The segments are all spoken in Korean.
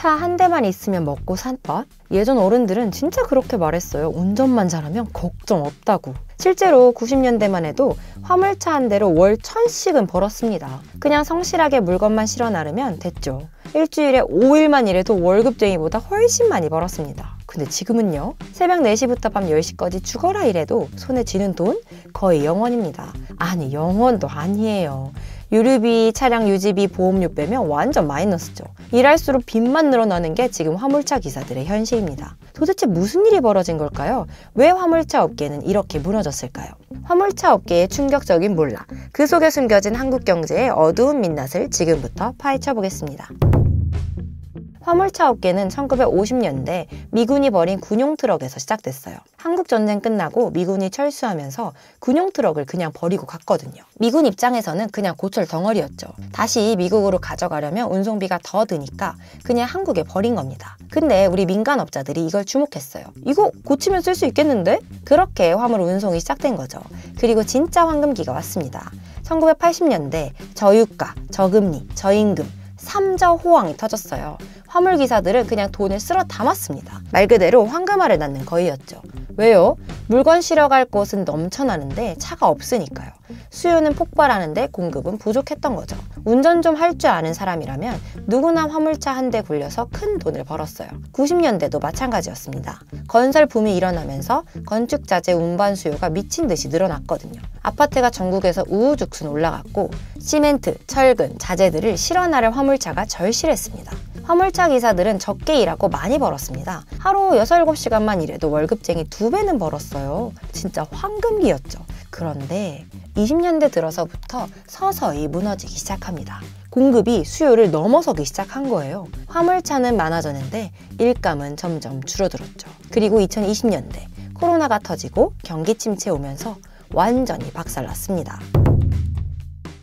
차 한 대만 있으면 먹고 산다? 예전 어른들은 진짜 그렇게 말했어요. 운전만 잘하면 걱정 없다고. 실제로 90년대만 해도 화물차 한 대로 월 1,000씩은 벌었습니다. 그냥 성실하게 물건만 실어 나르면 됐죠. 일주일에 5일만 일해도 월급쟁이보다 훨씬 많이 벌었습니다. 근데 지금은요? 새벽 4시부터 밤 10시까지 죽어라 일해도 손에 쥐는 돈 거의 0원입니다. 아니 0원도 아니에요. 유류비, 차량 유지비, 보험료 빼면 완전 마이너스죠. 일할수록 빚만 늘어나는 게 지금 화물차 기사들의 현실입니다. 도대체 무슨 일이 벌어진 걸까요? 왜 화물차 업계는 이렇게 무너졌을까요? 화물차 업계의 충격적인 몰락, 그 속에 숨겨진 한국 경제의 어두운 민낯을 지금부터 파헤쳐 보겠습니다. 화물차 업계는 1950년대 미군이 벌인 군용 트럭에서 시작됐어요. 한국전쟁 끝나고 미군이 철수하면서 군용 트럭을 그냥 버리고 갔거든요. 미군 입장에서는 그냥 고철 덩어리였죠. 다시 미국으로 가져가려면 운송비가 더 드니까 그냥 한국에 버린 겁니다. 근데 우리 민간업자들이 이걸 주목했어요. 이거 고치면 쓸 수 있겠는데? 그렇게 화물 운송이 시작된 거죠. 그리고 진짜 황금기가 왔습니다. 1980년대 저유가, 저금리, 저임금, 삼저호황이 터졌어요. 화물기사들은 그냥 돈을 쓸어 담았습니다. 말 그대로 황금알을 낳는 거위였죠. 왜요? 물건 실어 갈 곳은 넘쳐나는데 차가 없으니까요. 수요는 폭발하는데 공급은 부족했던 거죠. 운전 좀 할 줄 아는 사람이라면 누구나 화물차 한 대 굴려서 큰 돈을 벌었어요. 90년대도 마찬가지였습니다. 건설 붐이 일어나면서 건축자재 운반 수요가 미친 듯이 늘어났거든요. 아파트가 전국에서 우후죽순 올라갔고 시멘트, 철근, 자재들을 실어 나를 화물차가 절실했습니다. 화물차 기사들은 적게 일하고 많이 벌었습니다. 하루 6, 7시간만 일해도 월급쟁이 2배는 벌었어요. 진짜 황금기였죠. 그런데 20년대 들어서부터 서서히 무너지기 시작합니다. 공급이 수요를 넘어서기 시작한 거예요. 화물차는 많아졌는데 일감은 점점 줄어들었죠. 그리고 2020년대 코로나가 터지고 경기 침체 오면서 완전히 박살났습니다.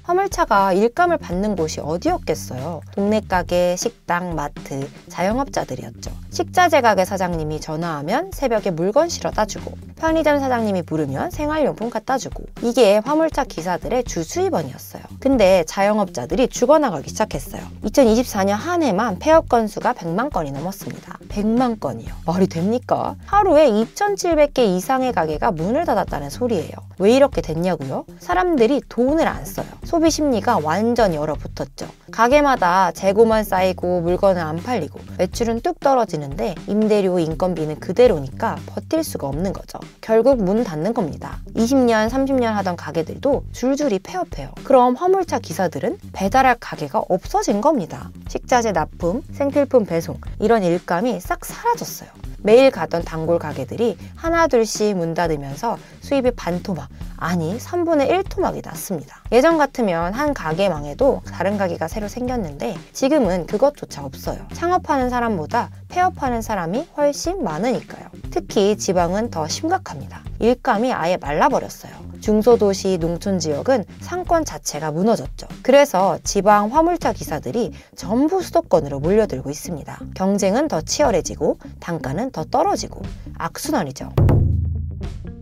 화물차가 일감을 받는 곳이 어디였겠어요? 동네 가게, 식당, 마트, 자영업자들이었죠. 식자재 가게 사장님이 전화하면 새벽에 물건 실어다 주고 편의점 사장님이 부르면 생활용품 갖다 주고 이게 화물차 기사들의 주 수입원이었어요. 근데 자영업자들이 죽어나가기 시작했어요. 2024년 한 해만 폐업 건수가 100만 건이 넘었습니다. 100만 건이요. 말이 됩니까? 하루에 2,700개 이상의 가게가 문을 닫았다는 소리예요. 왜 이렇게 됐냐고요? 사람들이 돈을 안 써요. 소비 심리가 완전히 얼어붙었죠. 가게마다 재고만 쌓이고 물건은 안 팔리고 매출은 뚝 떨어지는데 임대료, 인건비는 그대로니까 버틸 수가 없는 거죠. 결국 문 닫는 겁니다. 20년, 30년 하던 가게들도 줄줄이 폐업해요. 그럼 화물차 기사들은 배달할 가게가 없어진 겁니다. 식자재 납품, 생필품 배송 이런 일감이 싹 사라졌어요. 매일 가던 단골 가게들이 하나둘씩 문 닫으면서 수입이 반토막, 아니 3분의 1토막이 났습니다. 예전 같으면 한 가게 망해도 다른 가게가 새로 생겼는데 지금은 그것조차 없어요. 창업하는 사람보다 폐업하는 사람이 훨씬 많으니까요. 특히 지방은 더 심각합니다. 일감이 아예 말라버렸어요. 중소도시, 농촌지역은 상권 자체가 무너졌죠. 그래서 지방 화물차 기사들이 전부 수도권으로 몰려들고 있습니다. 경쟁은 더 치열해지고 단가는 더 떨어지고 악순환이죠.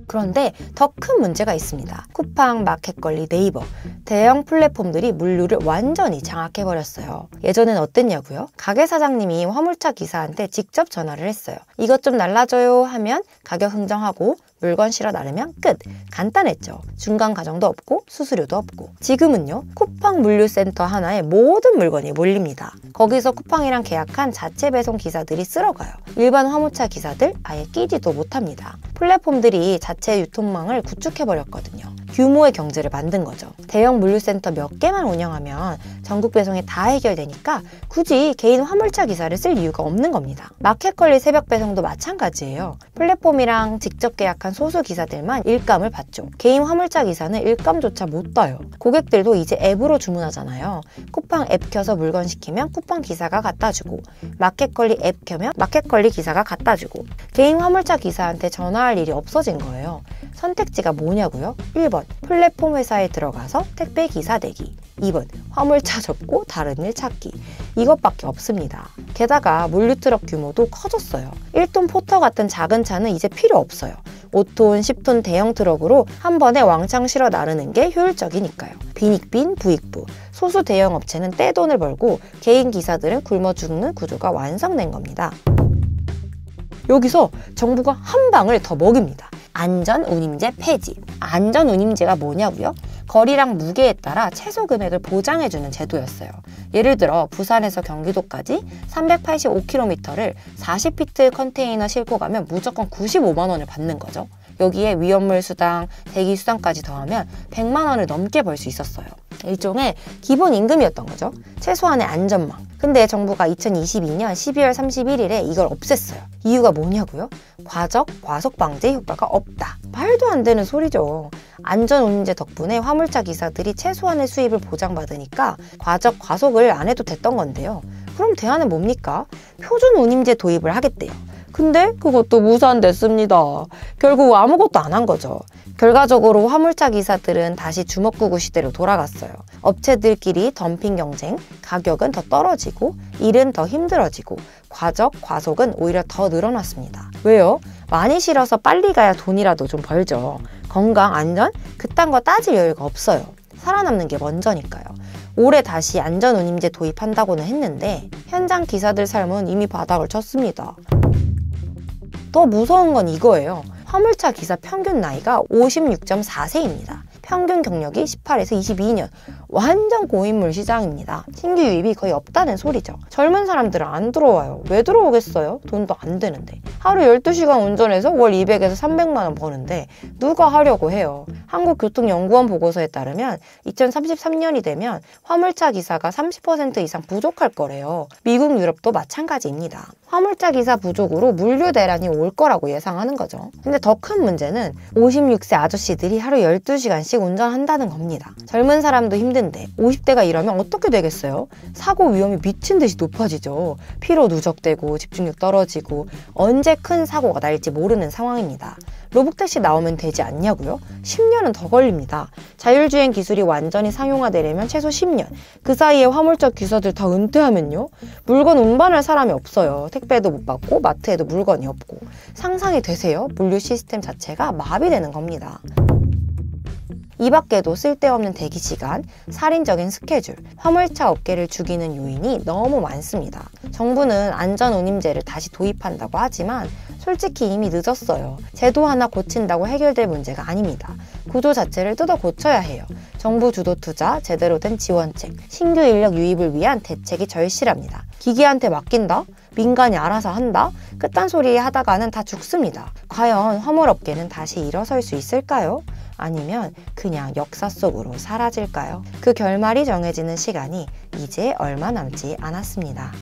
그런데 더 큰 문제가 있습니다. 쿠팡, 마켓컬리, 네이버 대형 플랫폼들이 물류를 완전히 장악해버렸어요. 예전엔 어땠냐고요? 가게 사장님이 화물차 기사한테 직접 전화를 했어요. 이것 좀 날라줘요 하면 가격 흥정하고 물건 실어 나르면 끝! 간단했죠. 중간 과정도 없고 수수료도 없고. 지금은요, 쿠팡 물류센터 하나에 모든 물건이 몰립니다. 거기서 쿠팡이랑 계약한 자체 배송 기사들이 쓸어가요. 일반 화물차 기사들 아예 끼지도 못합니다. 플랫폼들이 자체 유통망을 구축해버렸거든요. 규모의 경제를 만든 거죠. 대형 물류센터 몇 개만 운영하면 전국 배송이 다 해결되니까 굳이 개인 화물차 기사를 쓸 이유가 없는 겁니다. 마켓컬리 새벽 배송도 마찬가지예요. 플랫폼이랑 직접 계약한 소수 기사들만 일감을 받죠. 개인 화물차 기사는 일감조차 못 따요. 고객들도 이제 앱으로 주문하잖아요. 쿠팡 앱 켜서 물건 시키면 쿠팡 기사가 갖다 주고 마켓컬리 앱 켜면 마켓컬리 기사가 갖다 주고 개인 화물차 기사한테 전화할 일이 없어진 거예요. 선택지가 뭐냐고요? 1번 플랫폼 회사에 들어가서 택배 기사 내기, 2번 화물차 접고 다른 일 찾기. 이것밖에 없습니다. 게다가 물류트럭 규모도 커졌어요. 1톤 포터 같은 작은 차는 이제 필요 없어요. 5톤, 10톤 대형 트럭으로 한 번에 왕창 실어 나르는 게 효율적이니까요. 빈익빈 부익부. 소수 대형 업체는 떼돈을 벌고 개인 기사들은 굶어 죽는 구조가 완성된 겁니다. 여기서 정부가 한 방을 더 먹입니다. 안전운임제 폐지. 안전운임제가 뭐냐고요? 거리랑 무게에 따라 최소 금액을 보장해주는 제도였어요. 예를 들어 부산에서 경기도까지 385km를 40피트 컨테이너 싣고 가면 무조건 95만 원을 받는 거죠. 여기에 위험물 수당, 대기 수당까지 더하면 100만 원을 넘게 벌 수 있었어요. 일종의 기본 임금이었던 거죠. 최소한의 안전망. 근데 정부가 2022년 12월 31일에 이걸 없앴어요. 이유가 뭐냐고요? 과적, 과속 방지 효과가 없다. 말도 안 되는 소리죠. 안전운임제 덕분에 화물차 기사들이 최소한의 수입을 보장받으니까 과적, 과속을 안 해도 됐던 건데요. 그럼 대안은 뭡니까? 표준운임제 도입을 하겠대요. 근데 그것도 무산됐습니다. 결국 아무것도 안 한 거죠. 결과적으로 화물차 기사들은 다시 주먹구구 시대로 돌아갔어요. 업체들끼리 덤핑 경쟁, 가격은 더 떨어지고 일은 더 힘들어지고 과적, 과속은 오히려 더 늘어났습니다. 왜요? 많이 실어서 빨리 가야 돈이라도 좀 벌죠. 건강, 안전? 그딴 거 따질 여유가 없어요. 살아남는 게 먼저니까요. 올해 다시 안전운임제 도입한다고는 했는데 현장 기사들 삶은 이미 바닥을 쳤습니다. 더 무서운 건 이거예요. 화물차 기사 평균 나이가 56.4세입니다. 평균 경력이 18에서 22년. 완전 고인물 시장입니다. 신규 유입이 거의 없다는 소리죠. 젊은 사람들은 안 들어와요. 왜 들어오겠어요? 돈도 안 되는데. 하루 12시간 운전해서 월 200에서 300만 원 버는데 누가 하려고 해요. 한국교통연구원 보고서에 따르면 2033년이 되면 화물차 기사가 30% 이상 부족할 거래요. 미국, 유럽도 마찬가지입니다. 화물차 기사 부족으로 물류 대란이 올 거라고 예상하는 거죠. 근데 더 큰 문제는 56세 아저씨들이 하루 12시간씩 운전한다는 겁니다. 젊은 사람도 힘든데 50대가 이러면 어떻게 되겠어요? 사고 위험이 미친 듯이 높아지죠. 피로 누적되고 집중력 떨어지고 언제 큰 사고가 날지 모르는 상황입니다. 로봇택시 나오면 되지 않냐고요? 10년은 더 걸립니다. 자율주행 기술이 완전히 상용화되려면 최소 10년. 그 사이에 화물차 기사들 다 은퇴하면요? 물건 운반할 사람이 없어요. 택배도 못 받고 마트에도 물건이 없고. 상상이 되세요? 물류 시스템 자체가 마비되는 겁니다. 이 밖에도 쓸데없는 대기시간, 살인적인 스케줄, 화물차 업계를 죽이는 요인이 너무 많습니다. 정부는 안전운임제를 다시 도입한다고 하지만 솔직히 이미 늦었어요. 제도 하나 고친다고 해결될 문제가 아닙니다. 구조 자체를 뜯어 고쳐야 해요. 정부 주도 투자, 제대로 된 지원책, 신규 인력 유입을 위한 대책이 절실합니다. 기계한테 맡긴다? 민간이 알아서 한다? 그딴 소리 하다가는 다 죽습니다. 과연 화물업계는 다시 일어설 수 있을까요? 아니면 그냥 역사 속으로 사라질까요? 그 결말이 정해지는 시간이 이제 얼마 남지 않았습니다.